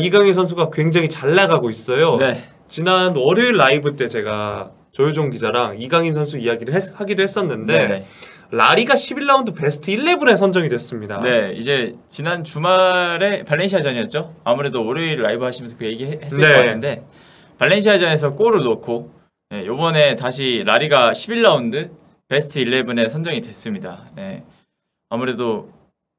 이강인 선수가 굉장히 잘 나가고 있어요. 네. 지난 월요일 라이브 때 제가 조효종 기자랑 이강인 선수 이야기를 하기도 했었는데 네네. 라리가 11라운드 베스트 11에 선정이 됐습니다. 네, 이제 지난 주말에 발렌시아전이었죠. 아무래도 월요일 라이브 하시면서 그 얘기 했을 네. 것 같은데 발렌시아전에서 골을 넣고 이번에 다시 라리가 11라운드 베스트 11에 선정이 됐습니다. 네. 아무래도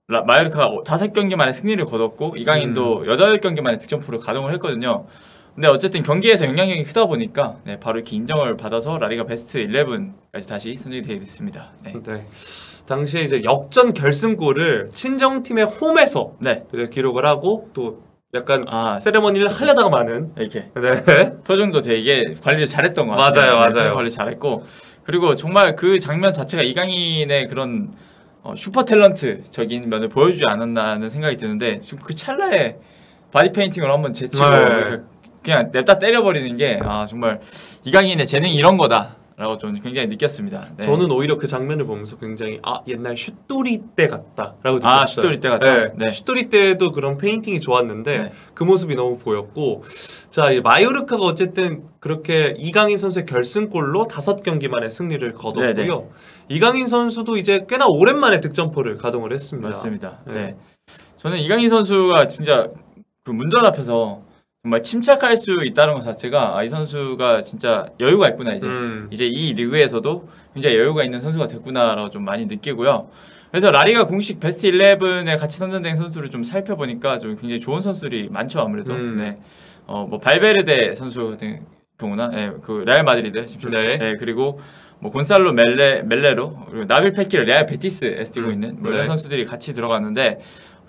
마요르카가 5경기 만에 승리를 거뒀고 이강인도 8경기 만에 득점포를 가동을 했거든요. 근데 어쨌든 경기에서 영향력이 크다 보니까 바로 이렇게 인정을 받아서 라리가 베스트 11까지 다시 선정이 되게 됐습니다. 네. 당시에 이제 역전 결승골을 친정팀의 홈에서 기록을 하고 또 약간 세레머니를 하려다가 마는 이렇게 표정도 되게 관리를 잘했던 것 같아요. 맞아요. 관리 잘했고 그리고 정말 그 장면 자체가 이강인의 그런 슈퍼 탤런트적인 면을 보여주지 않았나는 생각이 드는데 지금 그 찰나에 바디 페인팅을 한번 제치고 그냥 냅다 때려버리는 게 정말 이강인의 재능이 이런 거다 라고 좀 굉장히 느꼈습니다. 네. 저는 오히려 그 장면을 보면서 굉장히 옛날 슛돌이 때 같다 라고 느꼈어요. 슛돌이 때 같다? 네. 슛돌이 때도 그런 페인팅이 좋았는데 그 모습이 너무 보였고 자, 마요르카가 어쨌든 그렇게 이강인 선수의 결승골로 5경기 만에 승리를 거뒀고요. 이강인 선수도 이제 꽤나 오랜만에 득점포를 가동을 했습니다. 맞습니다. 네. 저는 이강인 선수가 진짜 그 문전 앞에서 정말 침착할 수 있다는 것 자체가 이 선수가 진짜 여유가 있구나 이제 이 리그에서도 굉장히 여유가 있는 선수가 됐구나라고 좀 많이 느끼고요. 그래서 라리가 공식 베스트 11에 같이 선정된 선수를 좀 살펴보니까 좀 굉장히 좋은 선수들이 많죠 아무래도. 뭐 발베르데 선수 같은 경우나 그 레알 마드리드 그리고 뭐 곤살로 멜레로 그리고 나빌 페키를 레알 베티스에서 뛰고 있는 뭐 이런 선수들이 같이 들어갔는데.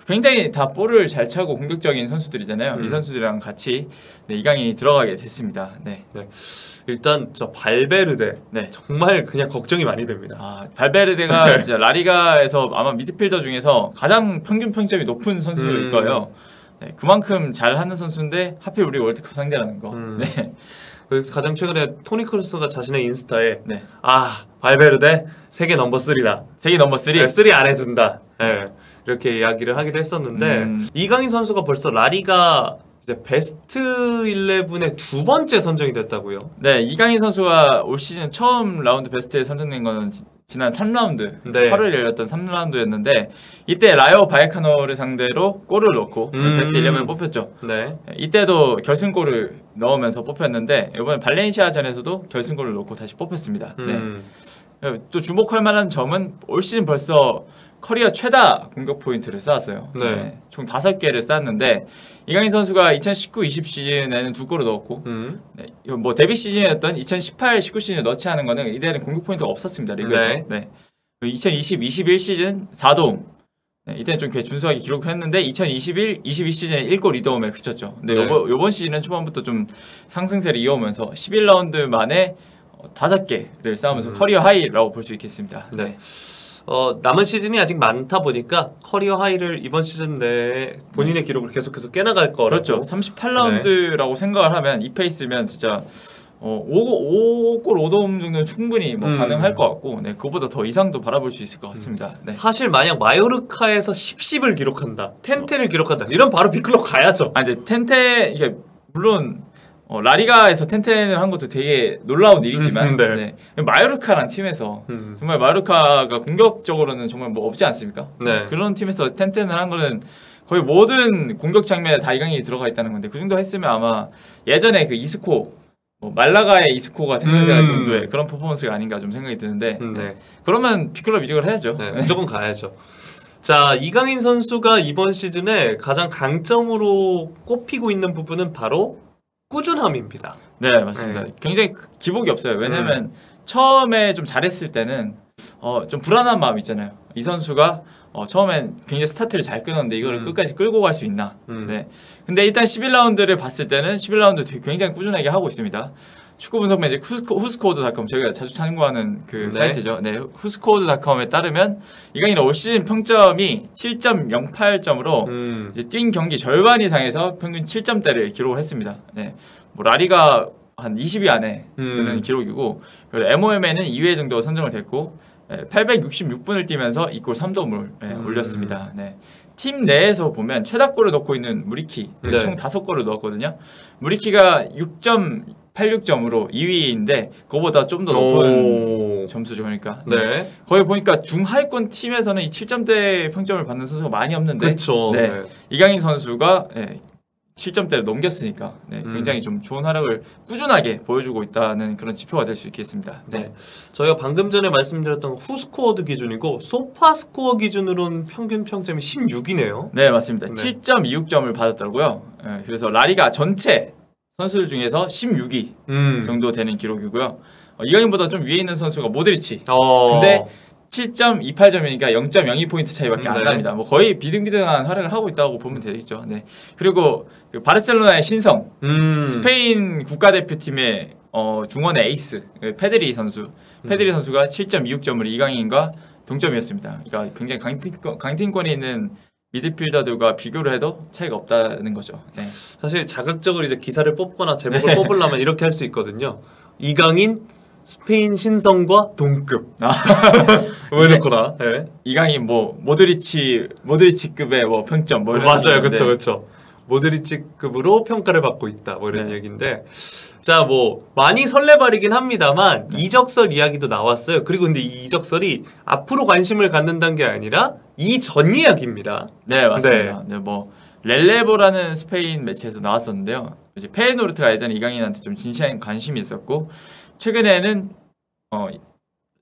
굉장히 다 볼을 잘 차고 공격적인 선수들이잖아요. 이 선수들이랑 같이 이강인이 들어가게 됐습니다. 일단 저 발베르데 정말 그냥 걱정이 많이 됩니다. 발베르데가 진짜 라리가에서 아마 미드필더 중에서 가장 평균 평점이 높은 선수일 거예요. 그만큼 잘하는 선수인데 하필 우리 월드컵 상대라는 거. 가장 최근에 토니 크루스가 자신의 인스타에 발베르데 세계 넘버 3다. 세계 넘버 3? 3 안에 든다. 이렇게 이야기를 하기도 했었는데 이강인 선수가 벌써 라리가 이제 베스트 11의 2번째 선정이 됐다고요? 네, 이강인 선수가 올 시즌 처음 라운드 베스트에 선정된 거는 지난 3라운드 8월에 열렸던 3라운드였는데 이때 라이오 바이카노를 상대로 골을 넣고 베스트 11에 뽑혔죠. 이때도 결승골을 넣으면서 뽑혔는데 이번에 발렌시아전에서도 결승골을 넣고 다시 뽑혔습니다. 또 주목할 만한 점은 올 시즌 벌써 커리어 최다 공격 포인트를 쌓았어요. 총 5개를 쌓았는데 이강인 선수가 2019-20 시즌에는 2골을 넣었고 뭐 데뷔 시즌이었던 2018-19 시즌에 넣지 않은 거는 이때는 공격 포인트가 없었습니다. 리그에서. 2020-21 시즌 4도움 이때는 좀 준수하게 기록을 했는데 2021-22 시즌에 1골 2도움에 그쳤죠. 근데 요번 시즌은 초반부터 좀 상승세를 이어오면서 11라운드 만에 5개를 쌓으면서 커리어 하이라고 볼 수 있겠습니다. 남은 시즌이 아직 많다 보니까 커리어 하이를 이번 시즌 내에 본인의 기록을 계속해서 깨나갈 거라고. 그렇죠. 38라운드라고 생각을 하면 이 페이스면 진짜 5골 5도움 정도는 충분히 뭐 가능할 것 같고 그거보다 더 이상도 바라볼 수 있을 것 같습니다. 사실 만약 마요르카에서 10을 기록한다, 텐텐을 기록한다 이런 바로 빅클럽 가야죠. 근데 텐텐 이게 물론 라리가에서 텐텐을 한 것도 되게 놀라운 일이지만 마요르카란 팀에서 정말 마요르카가 공격적으로는 정말 뭐 없지 않습니까? 그런 팀에서 텐텐을 한 거는 거의 모든 공격 장면에 다 이강인이 들어가 있다는 건데 그 정도 했으면 아마 예전에 그 이스코 말라가의 이스코가 생각날 정도의 그런 퍼포먼스가 아닌가 좀 생각이 드는데 그러면 빅클럽 이적을 해야죠. 무조건 가야죠. 자, 이강인 선수가 이번 시즌에 가장 강점으로 꼽히고 있는 부분은 바로 꾸준함입니다. 네, 맞습니다. 굉장히 기복이 없어요. 왜냐면 처음에 좀 잘했을 때는 좀 불안한 마음 있잖아요. 이 선수가 처음엔 굉장히 스타트를 잘 끊었는데 이거를 끝까지 끌고 갈 수 있나. 근데 일단 11라운드를 봤을 때는 11라운드 되게 굉장히 꾸준하게 하고 있습니다. 축구 분석 매직 후스코어드닷컴 저희가 자주 참고하는 그 사이트죠. 후스코어드닷컴에 따르면 이강인의 올 시즌 평점이 7.08점으로 이제 뛴 경기 절반 이상에서 평균 7점대를 기록을 했습니다. 뭐 라리가 한 20위 안에 드는 기록이고 그리고 MOM에는 2회 정도 선정을 됐고 866분을 뛰면서 2골 3도움을 올렸습니다. 팀 내에서 보면 최다골을 넣고 있는 무리키 네. 총 5골을 넣었거든요. 무리키가 6.86점으로 2위인데 그거보다 좀 더 높은 점수죠. 그러니까 네. 거기 보니까 중하위권 팀에서는 이 7점대 평점을 받는 선수가 많이 없는데 그쵸. 네. 네. 이강인 선수가 7점대를 넘겼으니까 굉장히 좀 좋은 활약을 꾸준하게 보여주고 있다는 그런 지표가 될 수 있겠습니다. 네. 저희가 방금 전에 말씀드렸던 후스코어드 기준이고 소파스코어 기준으로는 평균 평점이 16이네요. 네, 맞습니다. 7.26점을 받았더라고요. 그래서 라리가 전체 선수들 중에서 16위 정도 되는 기록이고요. 이강인보다 좀 위에 있는 선수가 모드리치. 근데 7.28점이니까 0.02포인트 차이밖에 안 납니다. 뭐 거의 비등비등한 활약을 하고 있다고 보면 되겠죠. 네. 그리고 그 바르셀로나의 신성, 스페인 국가대표팀의 중원의 에이스 페드리 선수. 페드리 선수가 7.26점을 이강인과 동점이었습니다. 그러니까 굉장히 강팀권이 있는 미드필더들과 비교를 해도 차이가 없다는 거죠. 네. 사실 자극적으로 이제 기사를 뽑거나 제목을 뽑으려면 이렇게 할 수 있거든요. 이강인 스페인 신성과 동급. 왜 이렇구나. 네. 이강인 뭐 모드리치급의 뭐 평점 뭐 이런 맞아요, 그렇죠, 그렇죠. 모드리치급으로 평가를 받고 있다, 뭐 이런 얘기인데, 자, 뭐 많이 설레발이긴 합니다만 이적설 이야기도 나왔어요. 그리고 근데 이 이적설이 앞으로 관심을 갖는다는 게 아니라 이전 이야기입니다. 네, 맞습니다. 네, 뭐 렐레보라는 스페인 매체에서 나왔었는데요. 이제 페에노르트가 예전에 이강인한테 좀 진지한 관심이 있었고. 최근에는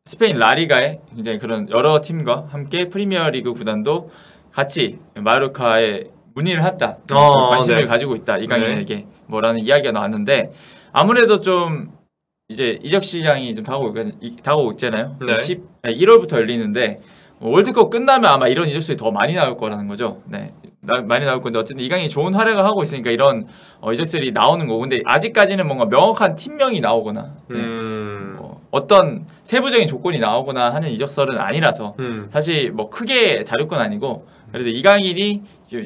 스페인 라리가에 굉장히 그런 여러 팀과 함께 프리미어리그 구단도 같이 마요르카에 문의를 했다. 관심을 가지고 있다. 이강인에게 뭐라는 이야기가 나왔는데 아무래도 좀 이제 이적 시장이 좀 다가오고 있잖아요. 1월부터 열리는데 월드컵 끝나면 아마 이런 이적수들이 더 많이 나올 거라는 거죠. 네. 많이 나올 건데 어쨌든 이강인이 좋은 활약을 하고 있으니까 이런 이적설이 나오는 거고 근데 아직까지는 뭔가 명확한 팀명이 나오거나 어떤 세부적인 조건이 나오거나 하는 이적설은 아니라서 사실 뭐 크게 다룰 건 아니고 그래도 이강인이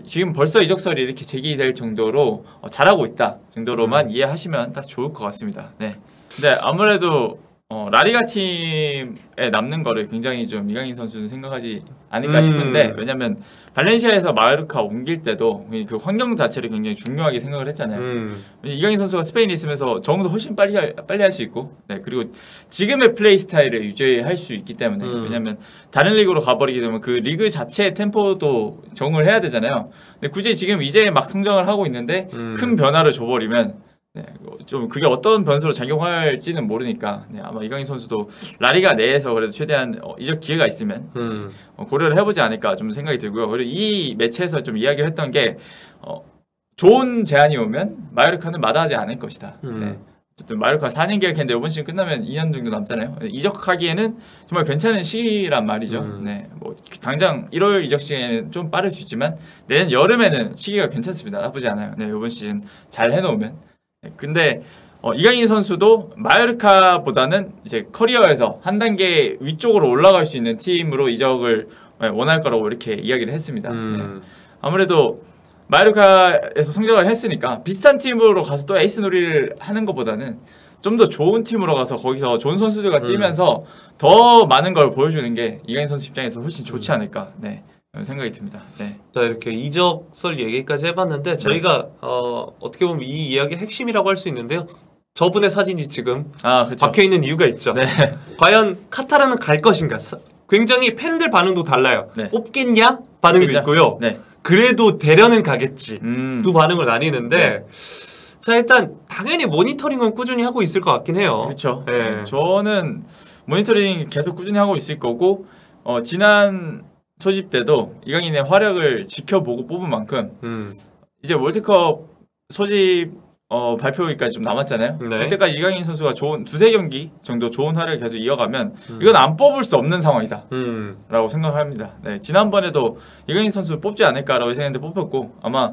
지금 벌써 이적설이 이렇게 제기될 정도로 잘하고 있다 정도로만 이해하시면 딱 좋을 것 같습니다. 네. 근데 아무래도 라리가 팀에 남는 거를 굉장히 좀 이강인 선수는 생각하지 않을까 싶은데 왜냐면 발렌시아에서 마요르카 옮길 때도 그 환경 자체를 굉장히 중요하게 생각을 했잖아요. 이강인 선수가 스페인에 있으면서 적응도 훨씬 빨리 할 수 있고 그리고 지금의 플레이 스타일을 유지할 수 있기 때문에 왜냐면 다른 리그로 가버리게 되면 그 리그 자체의 템포도 적응을 해야 되잖아요. 근데 굳이 지금 이제 막 성장을 하고 있는데 큰 변화를 줘버리면 좀 그게 어떤 변수로 작용할지는 모르니까 아마 이강인 선수도 라리가 내에서 그래도 최대한 이적 기회가 있으면 고려를 해보지 않을까 좀 생각이 들고요. 그리고 이 매체에서 좀 이야기를 했던 게 좋은 제안이 오면 마요르카는 마다하지 않을 것이다. 어쨌든 마요르카 4년 계약했는데 이번 시즌 끝나면 2년 정도 남잖아요. 이적하기에는 정말 괜찮은 시기란 말이죠. 뭐 당장 1월 이적 시기에는 좀 빠를 수 있지만 내년 여름에는 시기가 괜찮습니다. 나쁘지 않아요. 이번 시즌 잘 해놓으면. 근데 이강인 선수도 마요르카보다는 이제 커리어에서 한 단계 위쪽으로 올라갈 수 있는 팀으로 이적을 원할 거라고 이렇게 이야기를 했습니다. 아무래도 마요르카에서 성적을 했으니까 비슷한 팀으로 가서 또 에이스 놀이를 하는 것보다는 좀 더 좋은 팀으로 가서 거기서 좋은 선수들과 뛰면서 더 많은 걸 보여주는 게 이강인 선수 입장에서 훨씬 좋지 않을까 생각이 듭니다. 자, 이렇게 이적설 얘기까지 해봤는데 저희가 어떻게 보면 이 이야기의 핵심이라고 할 수 있는데요. 저분의 사진이 지금 박혀있는 이유가 있죠. 과연 카타르는 갈 것인가? 굉장히 팬들 반응도 달라요. 뽑겠냐? 반응도 있고요. 그래도 대련은 가겠지. 두 반응을 나뉘는데 자, 일단 당연히 모니터링은 꾸준히 하고 있을 것 같긴 해요. 그렇죠. 저는 모니터링 계속 꾸준히 하고 있을 거고 지난 소집 때도 이강인의 활약을 지켜보고 뽑은 만큼 이제 월드컵 소집 발표기까지 좀 남았잖아요. 그때까지 이강인 선수가 좋은 두세 경기 정도 좋은 활약을 계속 이어가면 이건 안 뽑을 수 없는 상황이다 라고 생각합니다. 지난번에도 이강인 선수 뽑지 않을까라고 생각했는데 뽑혔고 아마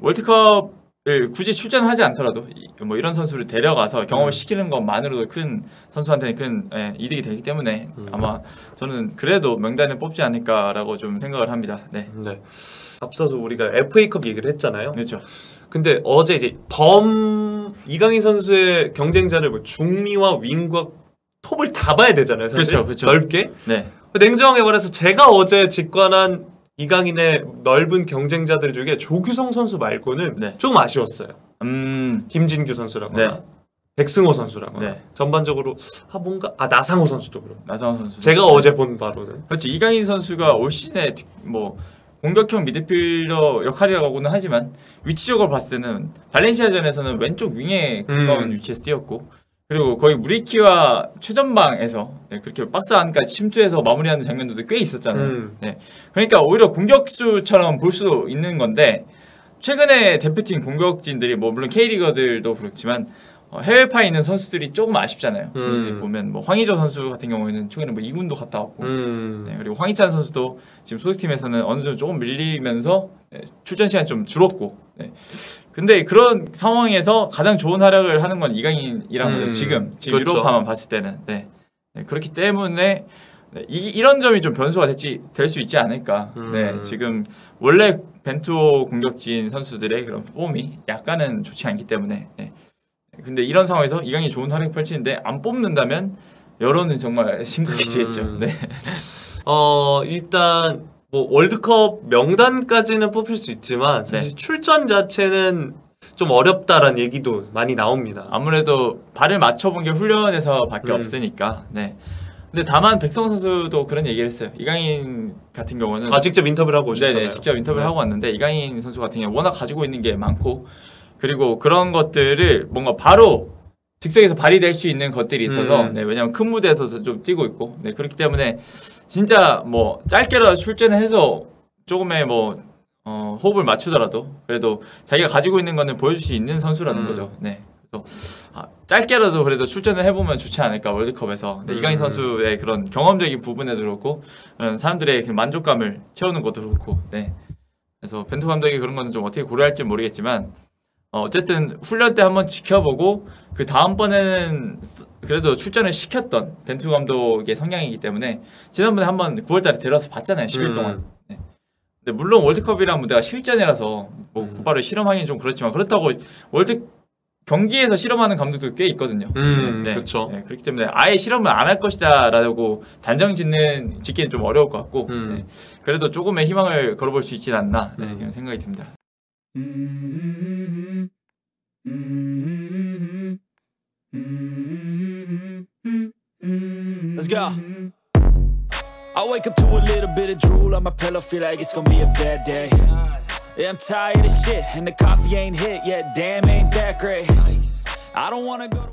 월드컵을 굳이 출전하지 않더라도 뭐 이런 선수를 데려가서 경험을 시키는 것만으로도 큰 선수한테는 큰 이득이 되기 때문에 아마 저는 그래도 명단에 뽑지 않을까라고 좀 생각을 합니다. 앞서도 우리가 FA컵 얘기를 했잖아요. 그렇죠. 근데 어제 이제 이강인 선수의 경쟁자를 뭐 중미와 윙과 톱을 다 봐야 되잖아요. 사실. 그렇죠. 넓게. 냉정하게 말해서 제가 어제 직관한 이강인의 넓은 경쟁자들 중에 조규성 선수 말고는 네. 조금 아쉬웠어요. 김진규 선수라거나 네. 백승호 선수라거나 네. 전반적으로 뭔가 나상호 선수도 그렇고 나상호 선수 제가 어제 본 바로는 그렇죠. 이강인 선수가 올 시즌에 뭐 공격형 미드필더 역할이라고는 하지만 위치적으로 봤을 때는 발렌시아전에서는 왼쪽 윙에 가까운 위치에서 뛰었고 그리고 거의 무리키와 최전방에서 네, 그렇게 박스 안까지 침투해서 마무리하는 장면들도 꽤 있었잖아요. 네. 그러니까 오히려 공격수처럼 볼 수도 있는 건데 최근에 대표팀 공격진들이 뭐 물론 K리거들도 그렇지만 해외파에 있는 선수들이 조금 아쉽잖아요. 보면 뭐 황의조 선수 같은 경우에는 최근에 뭐 2군도 갔다 왔고 네, 그리고 황희찬 선수도 지금 소속팀에서는 어느 정도 조금 밀리면서 네, 출전 시간이 좀 줄었고 네. 근데 그런 상황에서 가장 좋은 활약을 하는 건 이강인이란 거죠. 지금 그렇죠. 유로파만 봤을 때는 네. 네, 그렇기 때문에 네, 이런 점이 좀 변수가 될 수 있지 않을까. 네, 지금 원래 벤투호 공격진 선수들의 그런 폼이 약간은 좋지 않기 때문에 네. 근데 이런 상황에서 이강인이 좋은 활약 펼치는데 안 뽑는다면 여론은 정말 심각해지겠죠. 네. 일단 뭐 월드컵 명단까지는 뽑힐 수 있지만 사실 네. 출전 자체는 좀 어렵다라는 얘기도 많이 나옵니다. 아무래도 발을 맞춰본 게 훈련에서밖에 없으니까. 네. 근데 다만 백성호 선수도 그런 얘기를 했어요. 이강인 같은 경우는 직접 인터뷰를 하고 오셨잖아요. 네네, 직접 인터뷰를 하고 왔는데 이강인 선수 같은 경우 워낙 가지고 있는 게 많고 그리고 그런 것들을 뭔가 바로 즉석에서 발휘될 수 있는 것들이 있어서 네, 왜냐면 큰 무대에서 좀 뛰고 있고 네, 그렇기 때문에 진짜 뭐 짧게라도 출전을 해서 조금의 뭐 호흡을 맞추더라도 그래도 자기가 가지고 있는 거는 보여줄 수 있는 선수라는 거죠. 네. 그래서 짧게라도 그래도 출전을 해보면 좋지 않을까 월드컵에서 네, 이강인 선수의 그런 경험적인 부분에도 그렇고 사람들의 만족감을 채우는 것도 그렇고 네. 그래서 벤투 감독이 그런 거는 좀 어떻게 고려할지 모르겠지만 어쨌든 훈련 때 한번 지켜보고 그 다음번에는 그래도 출전을 시켰던 벤투 감독의 성향이기 때문에 지난번에 한번 9월달에 데려와서 봤잖아요. 10일 동안. 네. 근데 물론 월드컵이란 무대가 실전이라서 뭐 곧바로 실험하기는 좀 그렇지만 그렇다고 월드 경기에서 실험하는 감독도 꽤 있거든요. 네. 그렇죠. 네, 그렇기 때문에 아예 실험을 안 할 것이다라고 단정 짓기는 좀 어려울 것 같고 네. 그래도 조금의 희망을 걸어볼 수 있지 않나 네, 이런 생각이 듭니다. Let's go. I wake up to a little bit of drool on my pillow, feel like it's gonna be a bad day. Yeah, I'm tired of shit, and the coffee ain't hit yet. Damn, ain't that great. I don't wanna go.